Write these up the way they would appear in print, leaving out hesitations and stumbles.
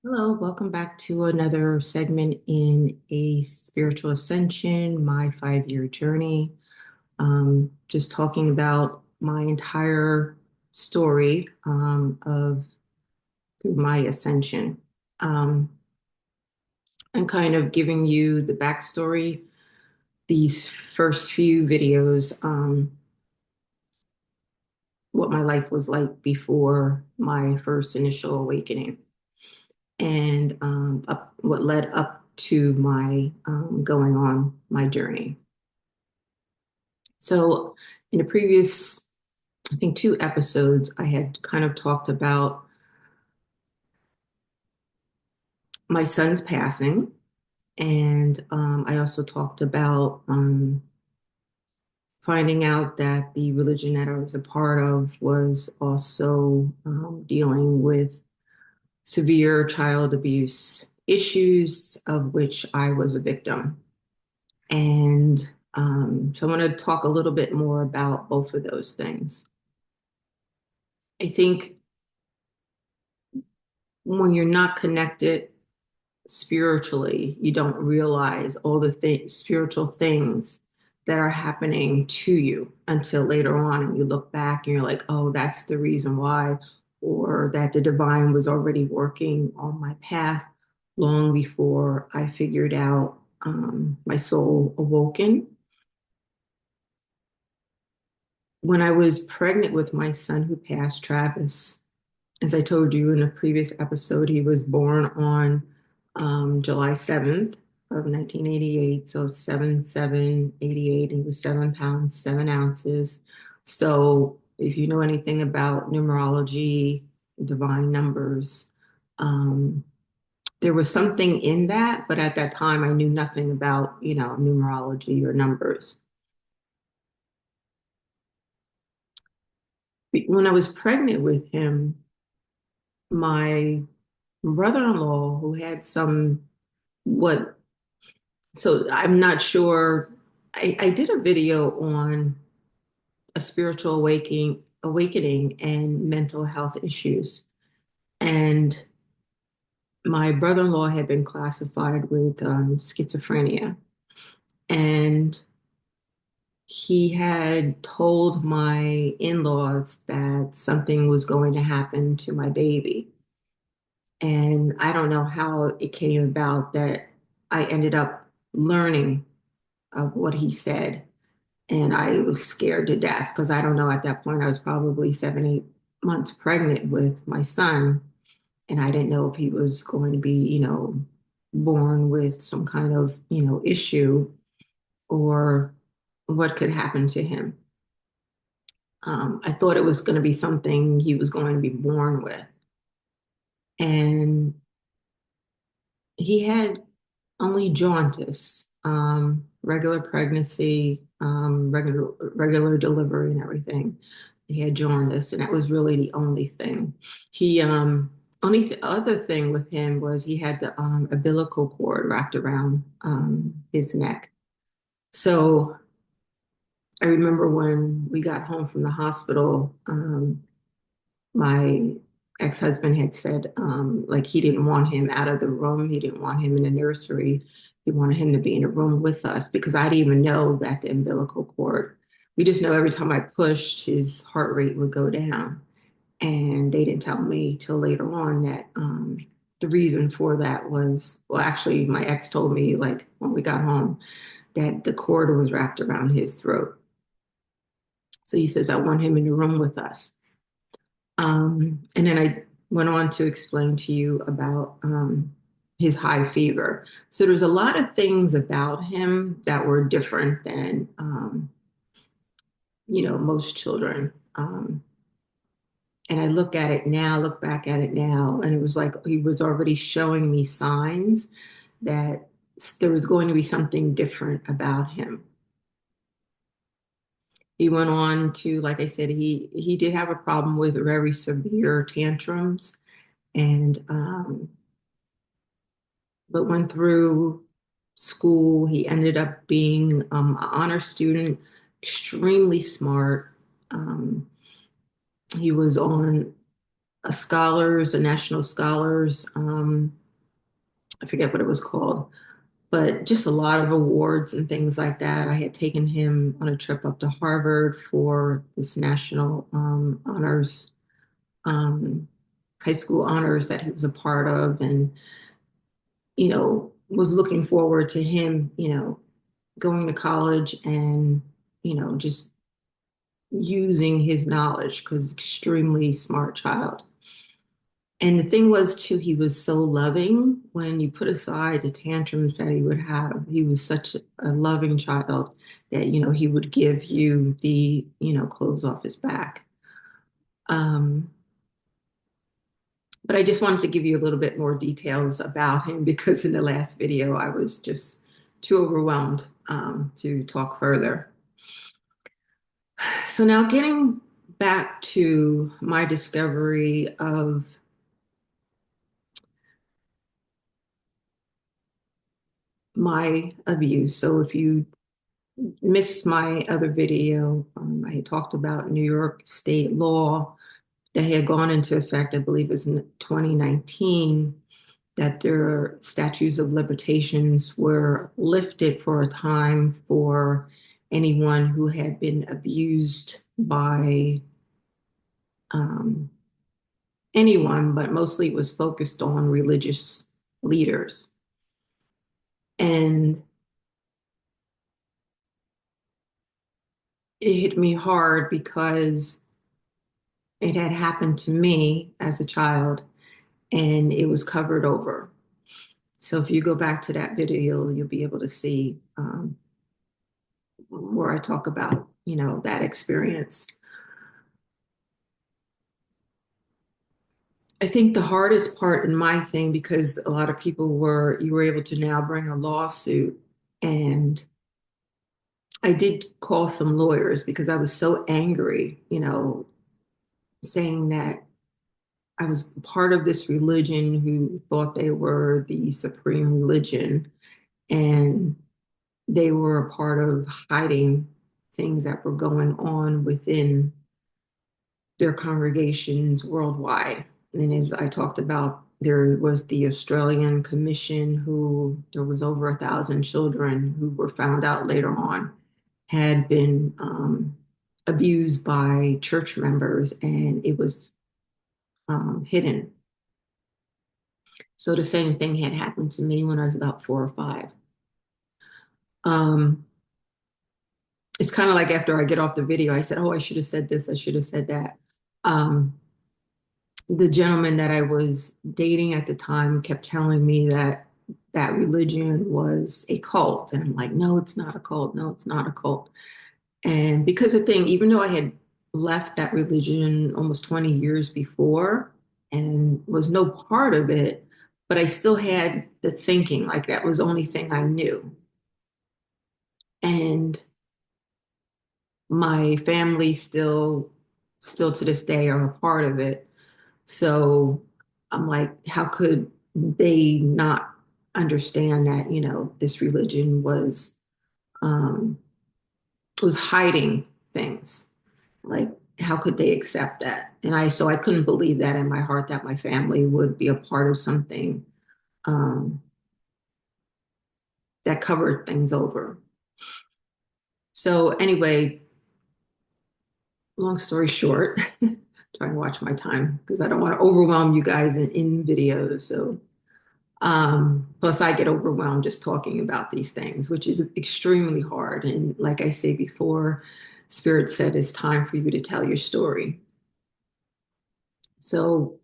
Hello, welcome back to another segment in a spiritual ascension, my 5-year journey. Just talking about my entire story of through my ascension. Um, and kind of giving you the backstory, these first few videos, what my life was like before my first initial awakening, and what led up to my going on my journey. So, in the previous, I think, 2 episodes, I had kind of talked about my son's passing, and I also talked about finding out that the religion that I was a part of was also dealing with severe child abuse issues, of which I was a victim. And so I want to talk a little bit more about both of those things. I think when you're not connected spiritually, you don't realize all the spiritual things that are happening to you until later on. And you look back and you're like, oh, that's the reason why, or that the divine was already working on my path long before I figured out my soul awoken. When I was pregnant with my son who passed, Travis, as I told you in a previous episode, he was born on July 7th of 1988. So 7/7/88. He was 7 pounds, 7 ounces. So if you know anything about numerology, divine numbers, um, there was something in that, but at that time I knew nothing about, numerology or numbers. When I was pregnant with him, my brother-in-law, who had some what so I'm not sure. I did a video on a spiritual awakening and mental health issues. And my brother-in-law had been classified with schizophrenia. And he had told my in-laws that something was going to happen to my baby. And I don't know how it came about that I ended up learning of what he said. And I was scared to death because I don't know, at that point, I was probably 7, 8 months pregnant with my son. And I didn't know if he was going to be, born with some kind of, issue, or what could happen to him. I thought it was going to be something he was going to be born with. And he had only jaundice, regular pregnancy, regular delivery and everything. He had jaundice, and that was really the only thing. He other thing with him was he had the umbilical cord wrapped around his neck. So I remember when we got home from the hospital, my ex-husband had said, like, he didn't want him out of the room. He didn't want him in the nursery. He wanted him to be in a room with us because I didn't even know that the umbilical cord, we just know every time I pushed, his heart rate would go down. And they didn't tell me till later on that the reason for that was, well, actually, my ex told me, like, when we got home, that the cord was wrapped around his throat. So he says, I want him in the room with us. And then I went on to explain to you about his high fever. So there's a lot of things about him that were different than, most children. And I look back at it now, and it was like he was already showing me signs that there was going to be something different about him. He went on to, like I said, he did have a problem with very severe tantrums, and but went through school. He ended up being an honor student, extremely smart. Um, he was on. scholars, a national scholars. I forget what it was called, but just a lot of awards and things like that. I had taken him on a trip up to Harvard for this national honors, um, high school honors that he was a part of, and was looking forward to him, going to college and just using his knowledge because extremely smart child. And the thing was, too, he was so loving when you put aside the tantrums that he would have. He was such a loving child that, he would give you the, clothes off his back. Um, but I just wanted to give you a little bit more details about him because in the last video, I was just too overwhelmed to talk further. So now getting back to my discovery of my abuse. So if you missed my other video, I had talked about New York state law that had gone into effect, I believe it was in 2019, that their statutes of limitations were lifted for a time for anyone who had been abused by um, anyone, but mostly it was focused on religious leaders. And it hit me hard because it had happened to me as a child and it was covered over. So if you go back to that video, you'll be able to see where I talk about, that experience. I think the hardest part in my thing, because a lot of people you were able to now bring a lawsuit. And I did call some lawyers because I was so angry, saying that I was part of this religion who thought they were the supreme religion. And they were a part of hiding things that were going on within their congregations worldwide. And as I talked about, there was the Australian Commission who there was over 1,000 children who were found out later on had been abused by church members, and it was hidden. So the same thing had happened to me when I was about 4 or 5. Um, it's kind of like after I get off the video, I said, oh, I should have said this, I should have said that. Um, the gentleman that I was dating at the time kept telling me that that religion was a cult. And I'm like, no, it's not a cult. No, it's not a cult. And because the thing, even though I had left that religion almost 20 years before and was no part of it, but I still had the thinking like that was the only thing I knew. And my family still to this day are a part of it. So I'm like, how could they not understand that, this religion um, was hiding things? Like, how could they accept that? And so I couldn't believe that in my heart that my family would be a part of something um, that covered things over. So anyway, long story short, trying to watch my time because I don't want to overwhelm you guys in videos. So plus I get overwhelmed just talking about these things, which is extremely hard. And like I say before, Spirit said it's time for you to tell your story. So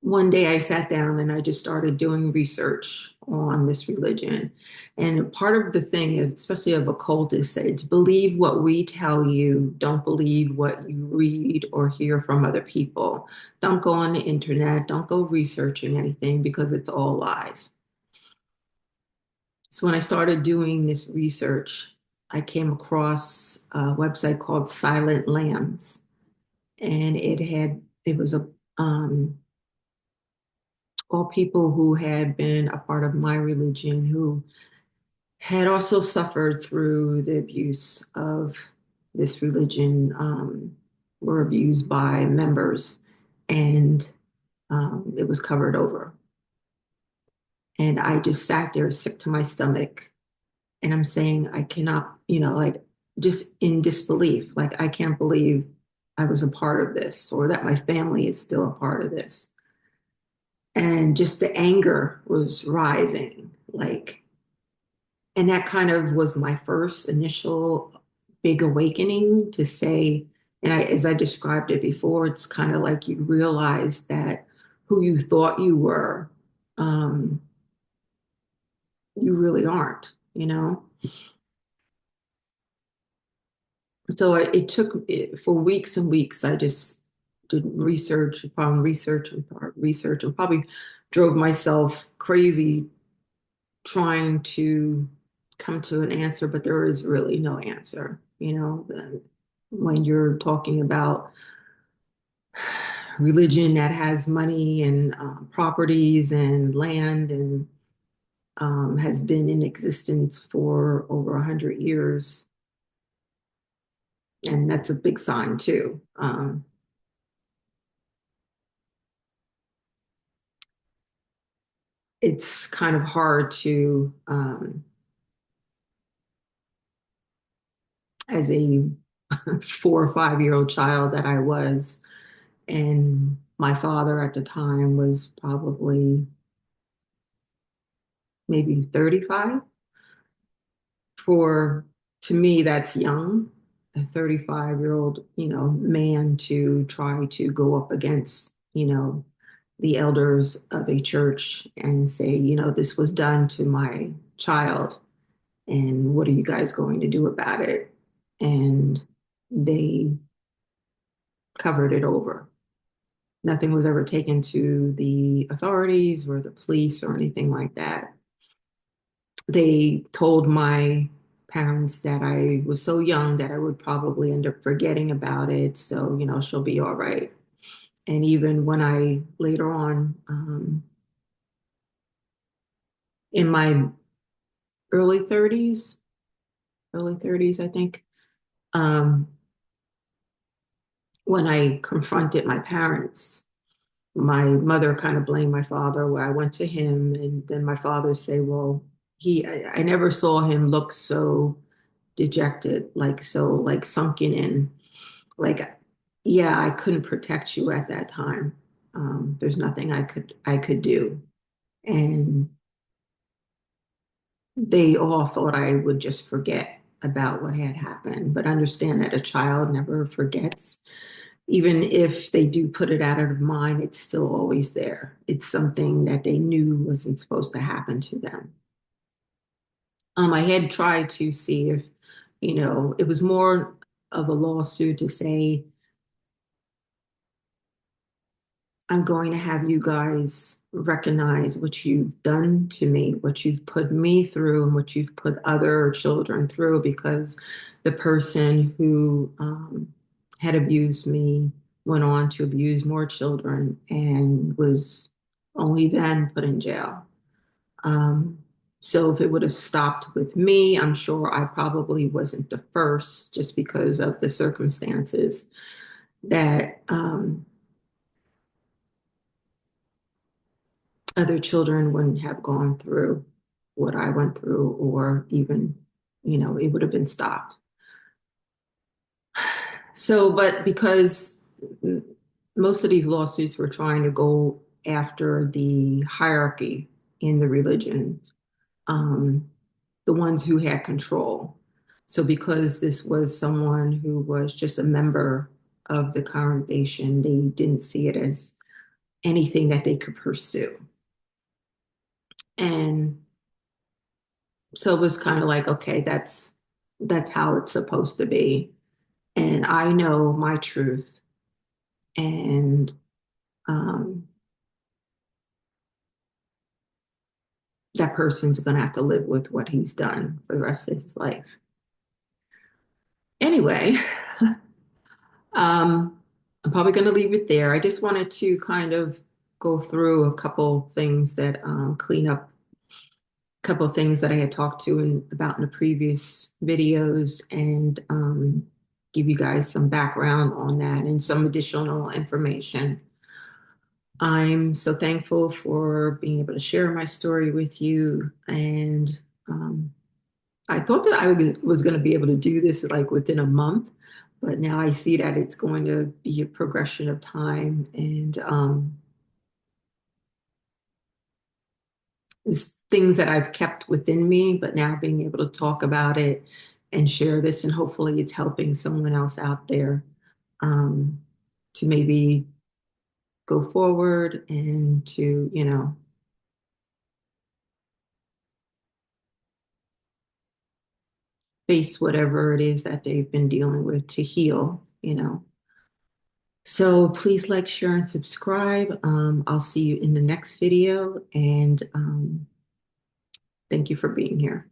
one day I sat down and I just started doing research on this religion. And part of the thing, especially of occultists, say to believe what we tell you, don't believe what you read or hear from other people. Don't go on the internet, don't go researching anything because it's all lies. So when I started doing this research, I came across a website called Silent Lambs. And it was all people who had been a part of my religion who had also suffered through the abuse of this religion, were abused by members. And It was covered over. And I just sat there sick to my stomach. And I'm saying, I cannot, like just in disbelief, like I can't believe I was a part of this or that my family is still a part of this. And just the anger was rising, like, and that kind of was my first initial big awakening to say, and as I described it before, it's kind of like you realize that who you thought you were, um, you really aren't. So it took for weeks and weeks. I just did research upon research upon research and probably drove myself crazy trying to come to an answer, but there is really no answer. When you're talking about religion that has money and properties and land and has been in existence for over 100 years, and that's a big sign too. It's kind of hard to, as a 4 or 5 year old child that I was, and my father at the time was probably maybe 35. For To me, that's young, a 35-year-old, man to try to go up against, the elders of a church and say, this was done to my child, and what are you guys going to do about it? And they covered it over. Nothing was ever taken to the authorities or the police or anything like that. They told my parents that I was so young that I would probably end up forgetting about it. So, she'll be all right. And even when I later on, in my early 30s, I think, um, when I confronted my parents, my mother kind of blamed my father where I went to him, and then my father say, well, I never saw him look so dejected, like so like sunken in, like, yeah, I couldn't protect you at that time. There's nothing I could do. And they all thought I would just forget about what had happened, but understand that a child never forgets. Even if they do put it out of mind, it's still always there. It's something that they knew wasn't supposed to happen to them. I had tried to see if, it was more of a lawsuit to say, I'm going to have you guys recognize what you've done to me, what you've put me through, and what you've put other children through, because the person who had abused me went on to abuse more children and was only then put in jail. Um, so if it would have stopped with me, I'm sure I probably wasn't the first, just because of the circumstances that other children wouldn't have gone through what I went through, or even, it would have been stopped. So, but because most of these lawsuits were trying to go after the hierarchy in the religions, um, the ones who had control. So, because this was someone who was just a member of the congregation, they didn't see it as anything that they could pursue. And so it was kind of like, okay, that's how it's supposed to be. And I know my truth, and um, that person's going to have to live with what he's done for the rest of his life. Anyway, I'm probably going to leave it there. I just wanted to kind of go through a couple things that clean up a couple of things that I had talked to about in the previous videos, and give you guys some background on that and some additional information. I'm so thankful for being able to share my story with you. And um, I thought that was going to be able to do this like within a month, but now I see that it's going to be a progression of time. And it's things that I've kept within me, but now being able to talk about it and share this, and hopefully it's helping someone else out there um, to maybe go forward and to, face whatever it is that they've been dealing with to heal. So please like, share, and subscribe. I'll see you in the next video, and thank you for being here.